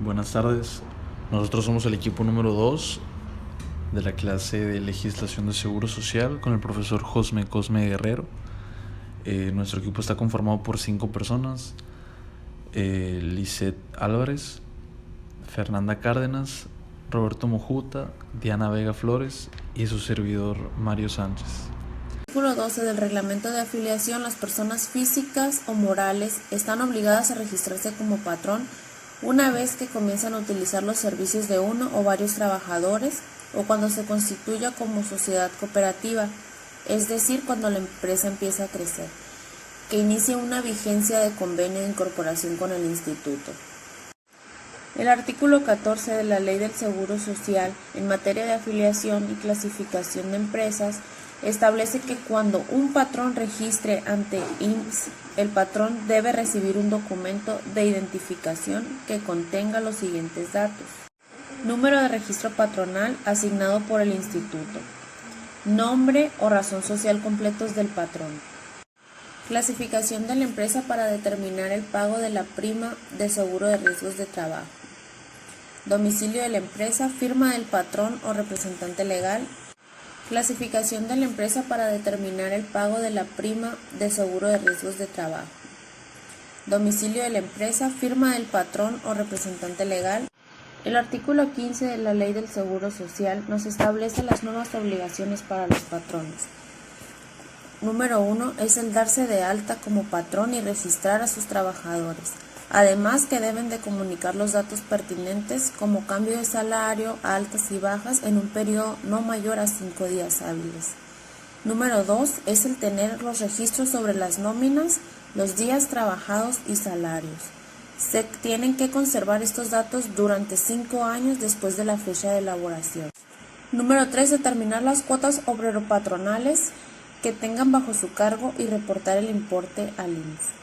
Buenas tardes. Nosotros somos el equipo número 2 de la clase de Legislación de Seguro Social con el profesor Josme Cosme Guerrero. Nuestro equipo está conformado por 5 personas: Lisette Álvarez, Fernanda Cárdenas, Roberto Mojuta, Diana Vega Flores y su servidor Mario Sánchez. Artículo 12 del Reglamento de Afiliación. Las personas físicas o morales están obligadas a registrarse como patrón una vez que comienzan a utilizar los servicios de uno o varios trabajadores o cuando se constituya como sociedad cooperativa, es decir, cuando la empresa empieza a crecer, que inicie una vigencia de convenio de incorporación con el instituto. El artículo 14 de la Ley del Seguro Social en materia de afiliación y clasificación de empresas establece que cuando un patrón registre ante IMSS, el patrón debe recibir un documento de identificación que contenga los siguientes datos: número de registro patronal asignado por el instituto, nombre o razón social completos del patrón, clasificación de la empresa para determinar el pago de la prima de seguro de riesgos de trabajo, domicilio de la empresa, firma del patrón o representante legal, clasificación de la empresa para determinar el pago de la prima de seguro de riesgos de trabajo, domicilio de la empresa, firma del patrón o representante legal. El artículo 15 de la Ley del Seguro Social nos establece las nuevas obligaciones para los patrones. Número 1 es el darse de alta como patrón y registrar a sus trabajadores. Además que deben de comunicar los datos pertinentes como cambio de salario, altas y bajas en un periodo no mayor a 5 días hábiles. Número 2 es el tener los registros sobre las nóminas, los días trabajados y salarios. Se tienen que conservar estos datos durante 5 años después de la fecha de elaboración. Número 3, determinar las cuotas obrero-patronales que tengan bajo su cargo y reportar el importe al IMSS.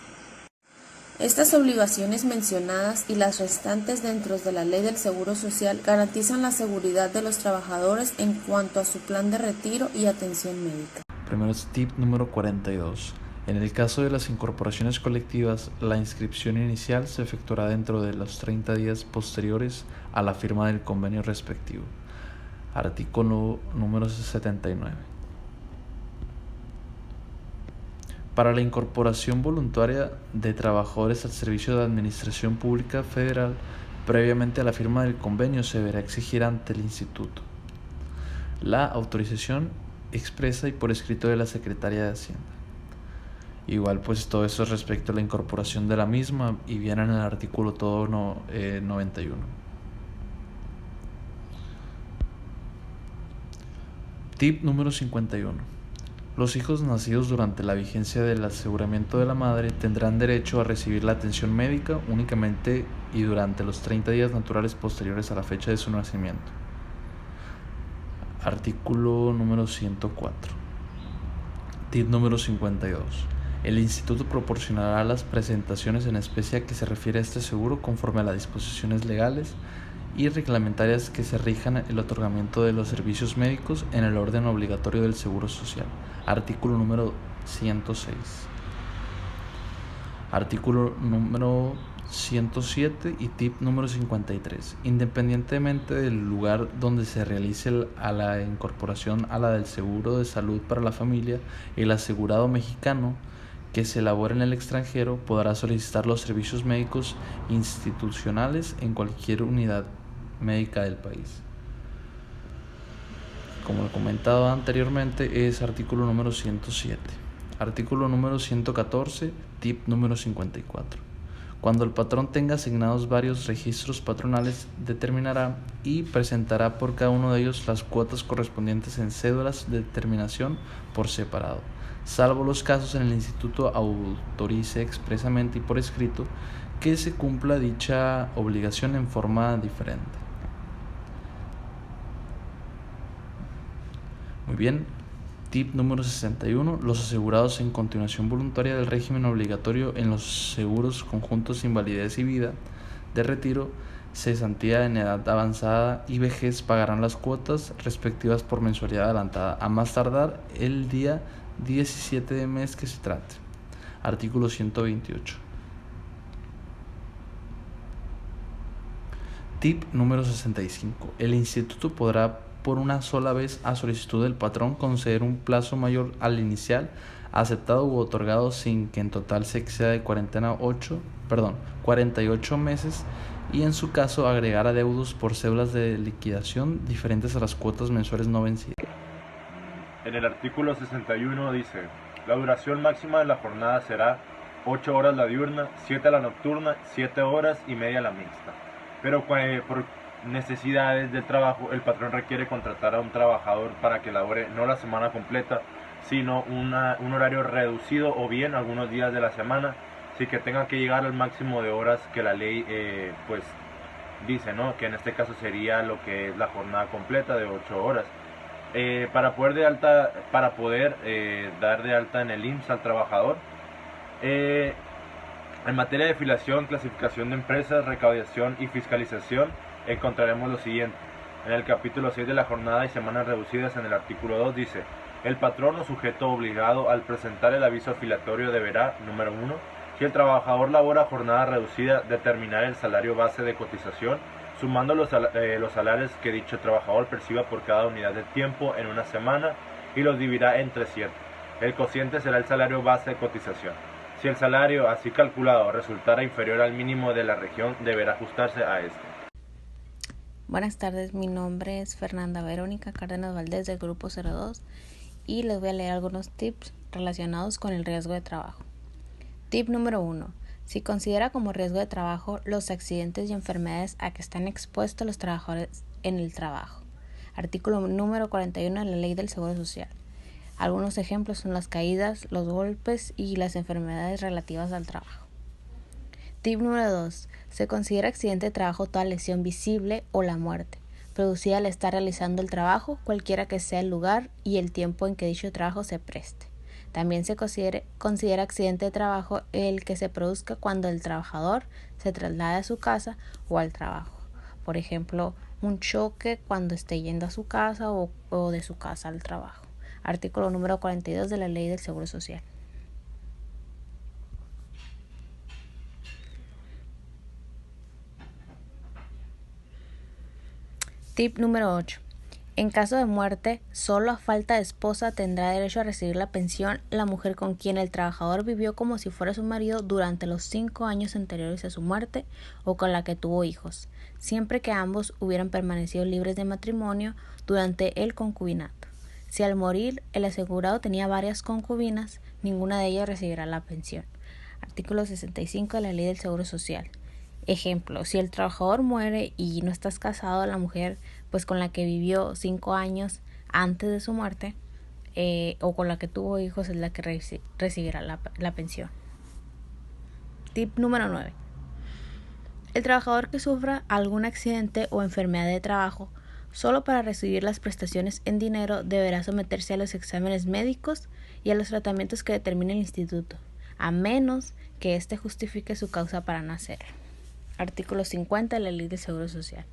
Estas obligaciones mencionadas y las restantes dentro de la Ley del Seguro Social garantizan la seguridad de los trabajadores en cuanto a su plan de retiro y atención médica. Primero es tip número 42. En el caso de las incorporaciones colectivas, la inscripción inicial se efectuará dentro de los 30 días posteriores a la firma del convenio respectivo. Artículo número 79. Para la incorporación voluntaria de trabajadores al servicio de Administración Pública Federal, previamente a la firma del convenio, se deberá exigir ante el Instituto la autorización expresa y por escrito de la Secretaría de Hacienda. Igual pues todo eso es respecto a la incorporación de la misma y viene en el artículo 91. Tip número 51. Los hijos nacidos durante la vigencia del aseguramiento de la madre tendrán derecho a recibir la atención médica únicamente y durante los 30 días naturales posteriores a la fecha de su nacimiento. Artículo número 104. Tip número 52. El instituto proporcionará las presentaciones en especie a que se refiere a este seguro conforme a las disposiciones legales y reglamentarias que se rijan el otorgamiento de los servicios médicos en el orden obligatorio del Seguro Social. Artículo número 106. Artículo número 107 y tip número 53. Independientemente del lugar donde se realice a la incorporación a la del seguro de salud para la familia, el asegurado mexicano que se elabore en el extranjero podrá solicitar los servicios médicos institucionales en cualquier unidad médica del país. Como lo comentado anteriormente, es artículo número 107. Artículo número 114, tip número 54. Cuando el patrón tenga asignados varios registros patronales, determinará y presentará por cada uno de ellos las cuotas correspondientes en cédulas de determinación por separado, salvo los casos en el instituto autorice expresamente y por escrito que se cumpla dicha obligación en forma diferente. Muy bien. Tip número 61. Los asegurados en continuación voluntaria del régimen obligatorio en los seguros conjuntos invalidez y vida de retiro, cesantía en edad avanzada y vejez pagarán las cuotas respectivas por mensualidad adelantada, a más tardar el día 17 de mes que se trate. Artículo 128. Tip número 65. El instituto podrá por una sola vez a solicitud del patrón conceder un plazo mayor al inicial aceptado u otorgado sin que en total se exceda de 48 meses y en su caso agregar adeudos por cédulas de liquidación diferentes a las cuotas mensuales no vencidas. En el artículo 61 dice: la duración máxima de la jornada será 8 horas la diurna, 7 la nocturna, 7 horas y media la mixta. Pero por necesidades del trabajo, el patrón requiere contratar a un trabajador para que labore no la semana completa, sino un horario reducido o bien algunos días de la semana, sin que tenga que llegar al máximo de horas que la ley pues dice, ¿no? Que en este caso sería lo que es la jornada completa de 8 horas. Para poder dar de alta en el IMSS al trabajador, en materia de filiación, clasificación de empresas, recaudación y fiscalización, encontraremos lo siguiente. En el capítulo 6 de la jornada y semanas reducidas, en el artículo 2 dice: el patrón o sujeto obligado al presentar el aviso afiliatorio deberá, número 1, si el trabajador labora jornada reducida, determinar el salario base de cotización, sumando los salarios que dicho trabajador perciba por cada unidad de tiempo en una semana y los dividirá entre 7. El cociente será el salario base de cotización. Si el salario así calculado resultara inferior al mínimo de la región, deberá ajustarse a este. Buenas tardes, mi nombre es Fernanda Verónica Cárdenas Valdés del Grupo 02 y les voy a leer algunos tips relacionados con el riesgo de trabajo. Tip número 1. Si considera como riesgo de trabajo los accidentes y enfermedades a que están expuestos los trabajadores en el trabajo. Artículo número 41 de la Ley del Seguro Social. Algunos ejemplos son las caídas, los golpes y las enfermedades relativas al trabajo. Tip número 2. Se considera accidente de trabajo toda lesión visible o la muerte, producida al estar realizando el trabajo, cualquiera que sea el lugar y el tiempo en que dicho trabajo se preste. También se considera accidente de trabajo el que se produzca cuando el trabajador se traslade a su casa o al trabajo. Por ejemplo, un choque cuando esté yendo a su casa o de su casa al trabajo. Artículo número 42 de la Ley del Seguro Social. Tip número 8. En caso de muerte, solo a falta de esposa tendrá derecho a recibir la pensión la mujer con quien el trabajador vivió como si fuera su marido durante los 5 años anteriores a su muerte o con la que tuvo hijos, siempre que ambos hubieran permanecido libres de matrimonio durante el concubinato. Si al morir el asegurado tenía varias concubinas, ninguna de ellas recibirá la pensión. Artículo 65 de la Ley del Seguro Social. Ejemplo, si el trabajador muere y no estás casado, la mujer pues con la que vivió 5 años antes de su muerte o con la que tuvo hijos es la que recibirá la pensión. Tip número 9. El trabajador que sufra algún accidente o enfermedad de trabajo solo para recibir las prestaciones en dinero deberá someterse a los exámenes médicos y a los tratamientos que determine el instituto, a menos que éste justifique su causa para no hacerlo. Artículo 50 de la Ley de Seguro Social.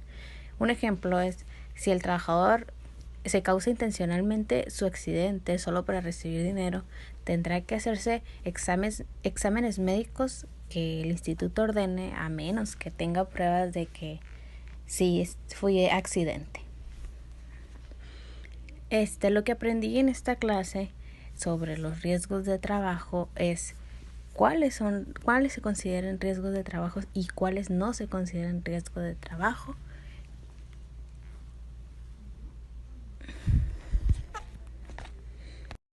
Un ejemplo es si el trabajador se causa intencionalmente su accidente solo para recibir dinero, tendrá que hacerse exámenes médicos que el instituto ordene, a menos que tenga pruebas de que sí fue accidente. Lo que aprendí en esta clase sobre los riesgos de trabajo es cuáles se consideran riesgos de trabajo y cuáles no se consideran riesgos de trabajo.